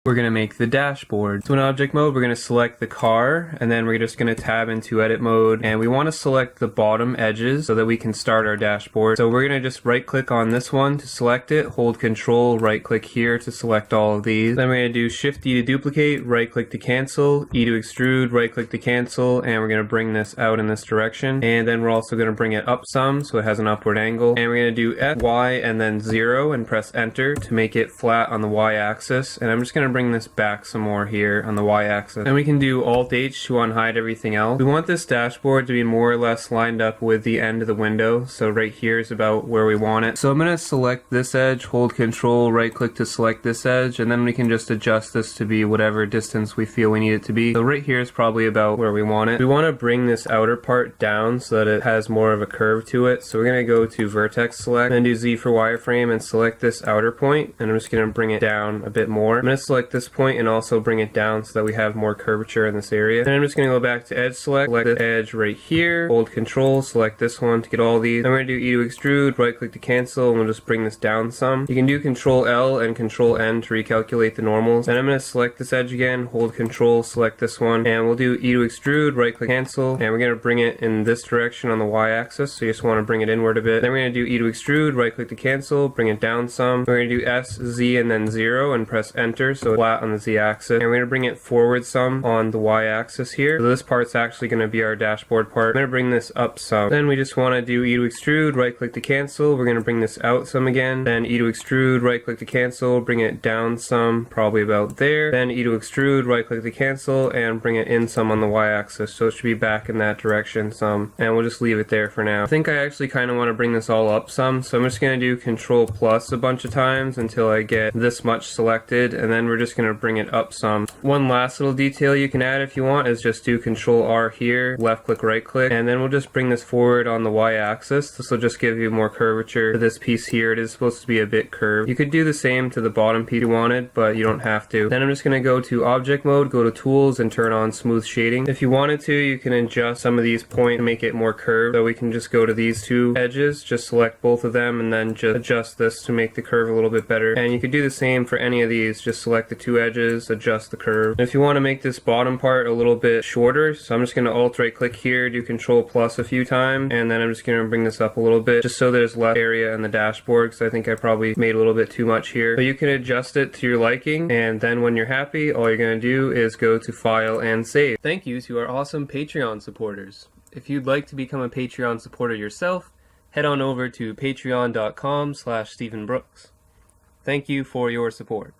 we're going to make the dashboard. So in object mode, we're going to select the car, and then we're just going to tab into edit mode, and we want to select the bottom edges so that we can start our dashboard. So we're going to just right click on this one to select it, hold control, right click here to select all of these. Then we're going to do shift D to duplicate, right click to cancel, E to extrude, right click to cancel, and we're going to bring this out in this direction. And then we're also going to bring it up some so it has an upward angle. And we're going to do F, Y, and then 0 and press enter to make it flat on the Y axis. And I'm just going to bring this back some more here on the Y axis. And we can do Alt H to unhide everything else. We want this dashboard to be more or less lined up with the end of the window. So right here is about where we want it. So I'm going to select this edge, hold control, right click to select this edge, and then we can just adjust this to be whatever distance we feel we need it to be. So right here is probably about where we want it. We want to bring this outer part down so that it has more of a curve to it. So we're going to go to vertex select, then do Z for wireframe and select this outer point, and I'm just going to bring it down a bit more. I'm going to select this point and also bring it down so that we have more curvature in this area. And I'm just going to go back to edge select this edge right here, hold control, select this one to get all these. Then we're going to do E to extrude, right click to cancel, and we'll just bring this down some. You can do control L and control N to recalculate the normals. Then I'm going to select this edge again, hold control, select this one, and we'll do E to extrude, right click cancel, and we're going to bring it in this direction on the Y axis, so you just want to bring it inward a bit. Then we're going to do E to extrude, right click to cancel, bring it down some. We're going to do S, Z, and then 0 and press enter so it's flat on the Z axis. And we're going to bring it forward some on the Y axis here. So this part's actually going to be our dashboard part. I'm going to bring this up some. Then we just want to do E to extrude, right click to cancel. We're going to bring this out some again. Then E to extrude, right click to cancel, bring it down some, probably about there. Then E to extrude, right click to cancel, and bring it in some on the Y axis. So it should be back in that direction some. And we'll just leave it there for now. I think I actually kind of want to bring this all up some. So I'm just going to do control plus a bunch of times until I get this much selected. And then we're just going to bring it up some. One last little detail you can add if you want is just do control R here, left click, right click, and then we'll just bring this forward on the Y axis. This will just give you more curvature to this piece here. It is supposed to be a bit curved. You could do the same to the bottom piece you wanted, but you don't have to. Then I'm just going to go to object mode, go to tools, and turn on smooth shading. If you wanted to, you can adjust some of these points to make it more curved. So we can just go to these two edges, just select both of them, and then just adjust this to make the curve a little bit better. And you could do the same for any of these. Just select the two edges, adjust the curve. And if you want to make this bottom part a little bit shorter, so I'm just going to alt right click here, do control plus a few times, and then I'm just going to bring this up a little bit just so there's less area in the dashboard, because I think I probably made a little bit too much here. But you can adjust it to your liking, and then when you're happy, all you're going to do is go to file and save. Thank you to our awesome Patreon supporters. If you'd like to become a Patreon supporter yourself, head on over to patreon.com/StephenBrooks. Thank you for your support.